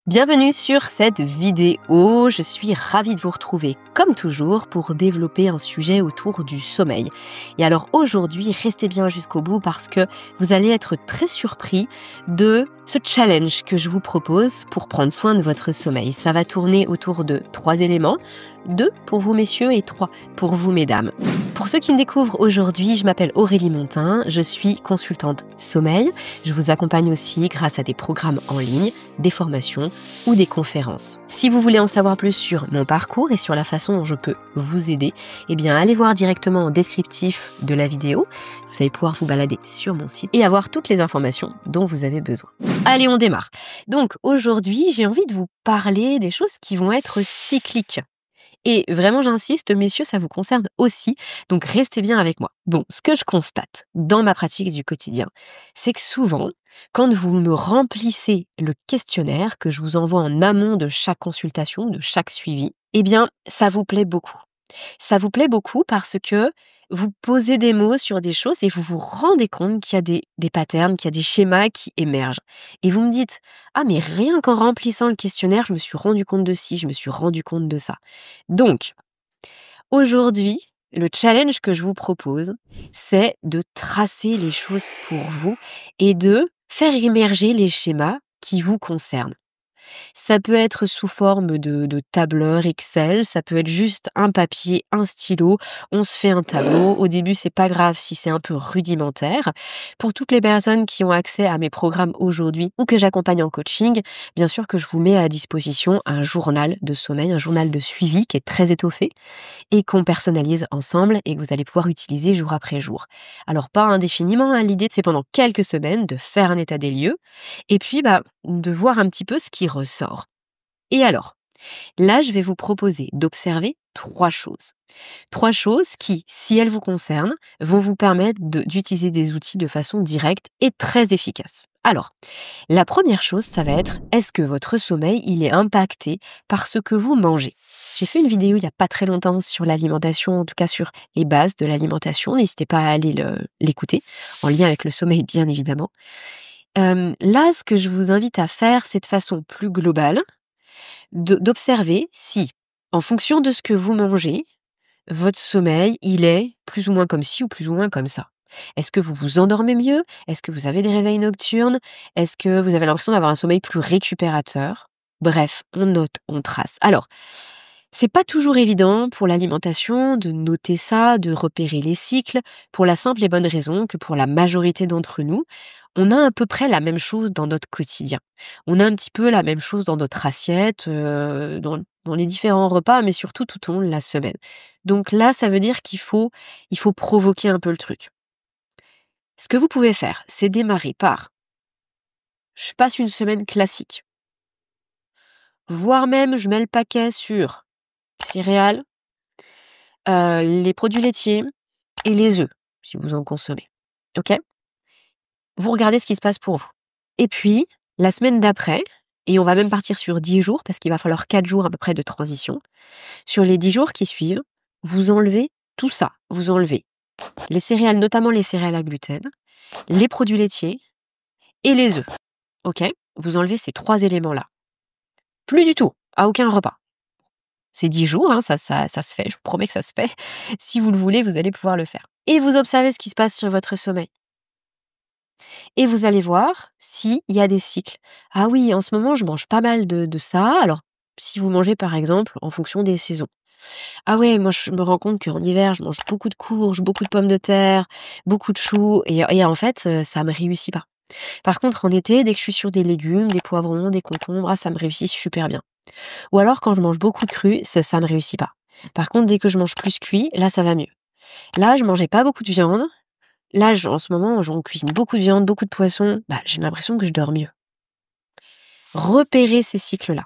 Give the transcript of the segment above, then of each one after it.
Bienvenue sur cette vidéo, je suis ravie de vous retrouver comme toujours pour développer un sujet autour du sommeil. Et alors aujourd'hui, restez bien jusqu'au bout parce que vous allez être très surpris de ce challenge que je vous propose pour prendre soin de votre sommeil. Ça va tourner autour de 3 éléments, 2 pour vous messieurs et 3 pour vous mesdames. Pour ceux qui me découvrent aujourd'hui, je m'appelle Aurélie Montin, je suis consultante sommeil. Je vous accompagne aussi grâce à des programmes en ligne, des formations ou des conférences. Si vous voulez en savoir plus sur mon parcours et sur la façon dont je peux vous aider, eh bien allez voir directement en descriptif de la vidéo. Vous allez pouvoir vous balader sur mon site et avoir toutes les informations dont vous avez besoin. Allez, on démarre. Donc aujourd'hui, j'ai envie de vous parler des choses qui vont être cycliques. Et vraiment, j'insiste, messieurs, ça vous concerne aussi, donc restez bien avec moi. Bon, ce que je constate dans ma pratique du quotidien, c'est que souvent, quand vous me remplissez le questionnaire que je vous envoie en amont de chaque consultation, de chaque suivi, eh bien, ça vous plaît beaucoup. Ça vous plaît beaucoup parce que vous posez des mots sur des choses et vous vous rendez compte qu'il y a des patterns, qu'il y a des schémas qui émergent. Et vous me dites, ah mais rien qu'en remplissant le questionnaire, je me suis rendu compte de ci, je me suis rendu compte de ça. Donc, aujourd'hui, le challenge que je vous propose, c'est de tracer les choses pour vous et de faire émerger les schémas qui vous concernent. Ça peut être sous forme de tableur Excel, ça peut être juste un papier, un stylo, on se fait un tableau. Au début, c'est pas grave si c'est un peu rudimentaire. Pour toutes les personnes qui ont accès à mes programmes aujourd'hui ou que j'accompagne en coaching, bien sûr que je vous mets à disposition un journal de sommeil, un journal de suivi qui est très étoffé et qu'on personnalise ensemble et que vous allez pouvoir utiliser jour après jour. Alors pas indéfiniment, hein, l'idée c'est pendant quelques semaines de faire un état des lieux et puis de voir un petit peu ce qui ressort. Et alors, là je vais vous proposer d'observer 3 choses. 3 choses qui, si elles vous concernent, vont vous permettre d'utiliser des outils de façon directe et très efficace. Alors, la première chose, ça va être, est-ce que votre sommeil, il est impacté par ce que vous mangez? J'ai fait une vidéo il n'y a pas très longtemps sur l'alimentation, en tout cas sur les bases de l'alimentation. N'hésitez pas à aller l'écouter, en lien avec le sommeil, bien évidemment. Là, ce que je vous invite à faire, c'est de façon plus globale, d'observer si, en fonction de ce que vous mangez, votre sommeil, il est plus ou moins comme ci ou plus ou moins comme ça. Est-ce que vous vous endormez mieux? Est-ce que vous avez des réveils nocturnes? Est-ce que vous avez l'impression d'avoir un sommeil plus récupérateur? Bref, on note, on trace. Alors, c'est pas toujours évident pour l'alimentation de noter ça, de repérer les cycles, pour la simple et bonne raison que pour la majorité d'entre nous, on a à peu près la même chose dans notre quotidien. On a un petit peu la même chose dans notre assiette, dans les différents repas, mais surtout tout au long de la semaine. Donc là, ça veut dire il faut provoquer un peu le truc. Ce que vous pouvez faire, c'est démarrer par: je passe une semaine classique, voire même je mets le paquet sur céréales, les produits laitiers et les œufs, si vous en consommez. OK? Vous regardez ce qui se passe pour vous. Et puis, la semaine d'après, et on va même partir sur 10 jours, parce qu'il va falloir 4 jours à peu près de transition. Sur les 10 jours qui suivent, vous enlevez tout ça. Vous enlevez les céréales, notamment les céréales à gluten, les produits laitiers et les œufs. OK? Vous enlevez ces 3 éléments-là. Plus du tout, à aucun repas. C'est 10 jours, hein, ça se fait, je vous promets que ça se fait. Si vous le voulez, vous allez pouvoir le faire. Et vous observez ce qui se passe sur votre sommeil. Et vous allez voir s'il y a des cycles. Ah oui, en ce moment, je mange pas mal de ça. Alors, si vous mangez par exemple en fonction des saisons. Ah ouais, moi je me rends compte qu'en hiver, je mange beaucoup de courges, beaucoup de pommes de terre, beaucoup de choux, et en fait, ça me réussit pas. Par contre, en été, dès que je suis sur des légumes, des poivrons, des concombres, ah, ça me réussit super bien. Ou alors quand je mange beaucoup de cru, ça me réussit pas. Par contre, dès que je mange plus cuit, là, ça va mieux. Là, je mangeais pas beaucoup de viande. Là, en ce moment, on cuisine beaucoup de viande, beaucoup de poisson. J'ai l'impression que je dors mieux. Repérez ces cycles-là.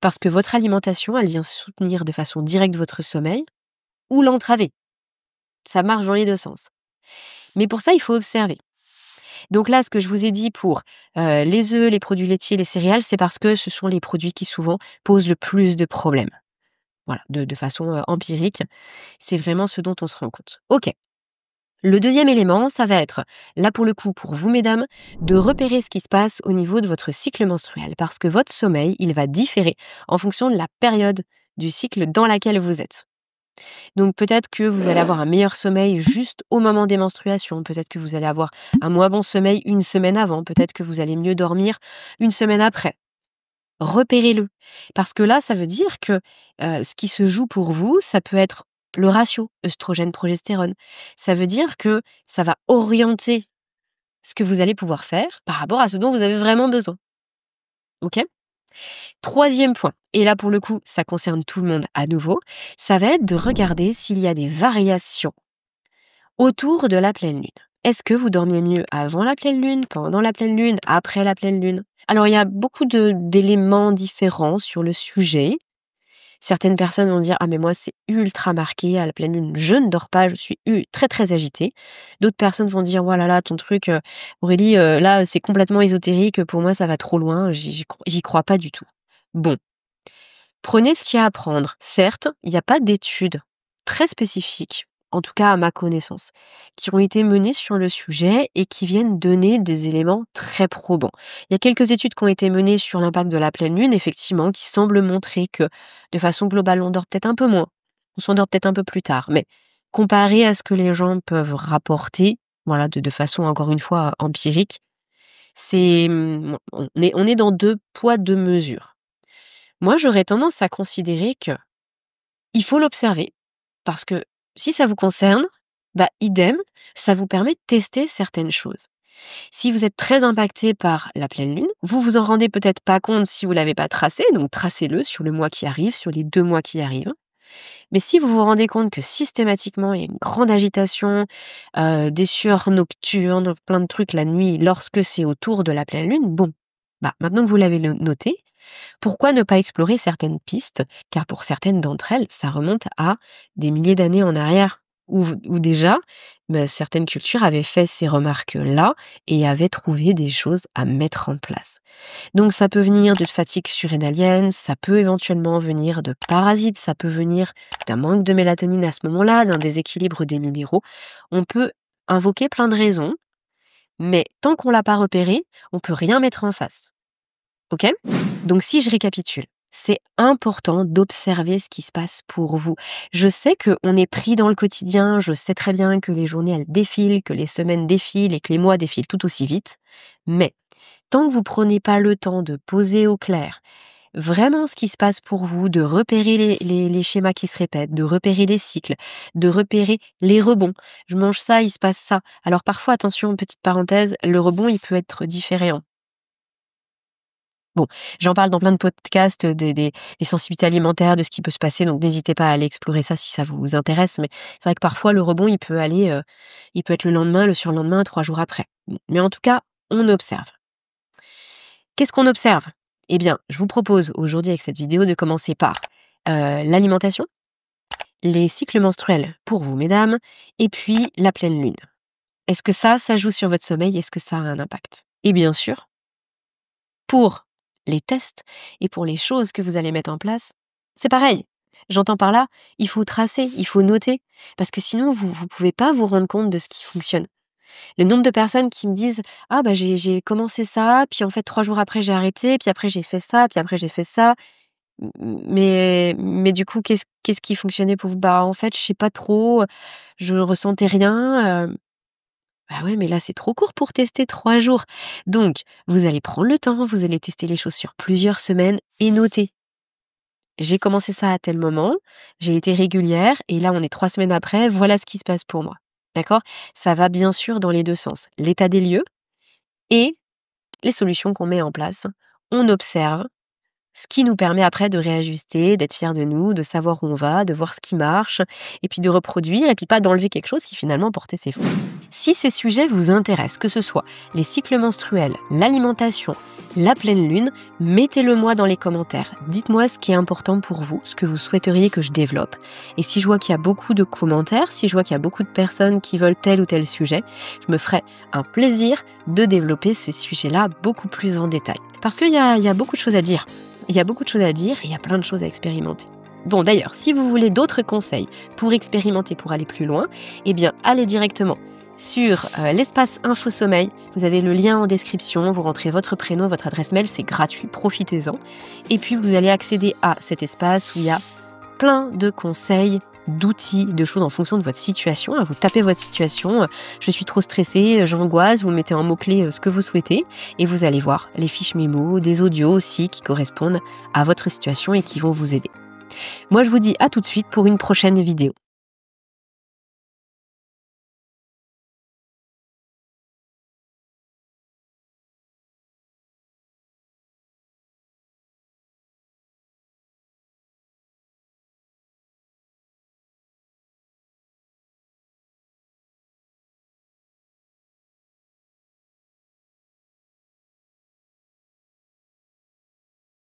Parce que votre alimentation, elle vient soutenir de façon directe votre sommeil ou l'entraver. Ça marche dans les 2 sens. Mais pour ça, il faut observer. Donc là, ce que je vous ai dit pour les œufs, les produits laitiers, les céréales, c'est parce que ce sont les produits qui souvent posent le plus de problèmes. Voilà, de façon empirique, c'est vraiment ce dont on se rend compte. OK. Le deuxième élément, ça va être, là pour le coup, pour vous mesdames, de repérer ce qui se passe au niveau de votre cycle menstruel. Parce que votre sommeil, il va différer en fonction de la période du cycle dans laquelle vous êtes. Donc peut-être que vous allez avoir un meilleur sommeil juste au moment des menstruations, peut-être que vous allez avoir un moins bon sommeil une semaine avant, peut-être que vous allez mieux dormir une semaine après. Repérez-le. Parce que là, ça veut dire que ce qui se joue pour vous, ça peut être le ratio œstrogène-progestérone. Ça veut dire que ça va orienter ce que vous allez pouvoir faire par rapport à ce dont vous avez vraiment besoin. OK? Troisième point, et là pour le coup, ça concerne tout le monde à nouveau, ça va être de regarder s'il y a des variations autour de la pleine lune. Est-ce que vous dormiez mieux avant la pleine lune, pendant la pleine lune, après la pleine lune? Alors il y a beaucoup d'éléments différents sur le sujet. Certaines personnes vont dire: «Ah mais moi c'est ultra marqué à la pleine lune, je ne dors pas, je suis très, très agitée». D'autres personnes vont dire: «Oh là là, ton truc, Aurélie, là c'est complètement ésotérique, pour moi ça va trop loin, j'y crois pas du tout». Bon, prenez ce qu'il y a à prendre. Certes, il n'y a pas d'études très spécifiques, en tout cas à ma connaissance, qui ont été menées sur le sujet et qui viennent donner des éléments très probants. Il y a quelques études qui ont été menées sur l'impact de la pleine lune, effectivement, qui semblent montrer que, de façon globale, on dort peut-être un peu moins, on s'endort peut-être un peu plus tard, mais comparé à ce que les gens peuvent rapporter, voilà, de façon encore une fois empirique, on est dans 2 poids, 2 mesures. Moi, j'aurais tendance à considérer que il faut l'observer parce que si ça vous concerne, bah, idem, ça vous permet de tester certaines choses. Si vous êtes très impacté par la pleine lune, vous vous en rendez peut-être pas compte si vous l'avez pas tracé, donc tracez-le sur le mois qui arrive, sur les 2 mois qui arrivent. Mais si vous vous rendez compte que systématiquement il y a une grande agitation, des sueurs nocturnes, plein de trucs la nuit lorsque c'est autour de la pleine lune, bon, bah, maintenant que vous l'avez noté, pourquoi ne pas explorer certaines pistes? Car pour certaines d'entre elles, ça remonte à des milliers d'années en arrière, où déjà, bah, certaines cultures avaient fait ces remarques-là et avaient trouvé des choses à mettre en place. Donc ça peut venir de fatigue surrénalienne, ça peut éventuellement venir de parasites, ça peut venir d'un manque de mélatonine à ce moment-là, d'un déséquilibre des minéraux. On peut invoquer plein de raisons, mais tant qu'on l'a pas repéré, on peut rien mettre en face. OK? Donc si je récapitule, c'est important d'observer ce qui se passe pour vous. Je sais qu'on est pris dans le quotidien, je sais très bien que les journées, elles défilent, que les semaines défilent et que les mois défilent tout aussi vite, mais tant que vous prenez pas le temps de poser au clair vraiment ce qui se passe pour vous, de repérer les schémas qui se répètent, de repérer les cycles, de repérer les rebonds. Je mange ça, il se passe ça. Alors parfois, attention, petite parenthèse, le rebond, il peut être différent. Bon, j'en parle dans plein de podcasts, des sensibilités alimentaires, de ce qui peut se passer, donc n'hésitez pas à aller explorer ça si ça vous intéresse. Mais c'est vrai que parfois le rebond, il peut être le lendemain, le surlendemain, 3 jours après. Bon, mais en tout cas, on observe. Qu'est-ce qu'on observe? Eh bien, je vous propose aujourd'hui avec cette vidéo de commencer par, l'alimentation, les cycles menstruels pour vous mesdames, et puis la pleine lune. Est-ce que ça joue sur votre sommeil? Est-ce que ça a un impact? Et bien sûr, pour les tests et pour les choses que vous allez mettre en place, c'est pareil. J'entends par là, il faut tracer, il faut noter, parce que sinon vous pouvez pas vous rendre compte de ce qui fonctionne. Le nombre de personnes qui me disent: «Ah bah j'ai commencé ça, puis en fait 3 jours après j'ai arrêté, puis après j'ai fait ça, puis après j'ai fait ça». Mais du coup qu'est-ce qui fonctionnait pour vous? Bah en fait je sais pas trop, je ressentais rien, bah ouais, mais là, c'est trop court pour tester 3 jours. Donc, vous allez prendre le temps, vous allez tester les choses sur plusieurs semaines et noter. J'ai commencé ça à tel moment, j'ai été régulière et là, on est 3 semaines après, voilà ce qui se passe pour moi. D'accord? Ça va bien sûr dans les 2 sens. L'état des lieux et les solutions qu'on met en place. On observe, ce qui nous permet après de réajuster, d'être fiers de nous, de savoir où on va, de voir ce qui marche, et puis de reproduire, et puis pas d'enlever quelque chose qui finalement portait ses fruits. Si ces sujets vous intéressent, que ce soit les cycles menstruels, l'alimentation, la pleine lune, mettez-le moi dans les commentaires. Dites-moi ce qui est important pour vous, ce que vous souhaiteriez que je développe. Et si je vois qu'il y a beaucoup de commentaires, si je vois qu'il y a beaucoup de personnes qui veulent tel ou tel sujet, je me ferai un plaisir de développer ces sujets-là beaucoup plus en détail. Parce qu'il y a beaucoup de choses à dire. Il y a beaucoup de choses à dire et il y a plein de choses à expérimenter. Bon, d'ailleurs, si vous voulez d'autres conseils pour expérimenter, pour aller plus loin, eh bien, allez directement sur l'espace Info Sommeil. Vous avez le lien en description, vous rentrez votre prénom, votre adresse mail, c'est gratuit, profitez-en. Et puis, vous allez accéder à cet espace où il y a plein de conseils, d'outils, de choses en fonction de votre situation. Vous tapez votre situation, je suis trop stressée, j'angoisse, vous mettez en mots-clés ce que vous souhaitez et vous allez voir les fiches mémo, des audios aussi qui correspondent à votre situation et qui vont vous aider. Moi, je vous dis à tout de suite pour une prochaine vidéo.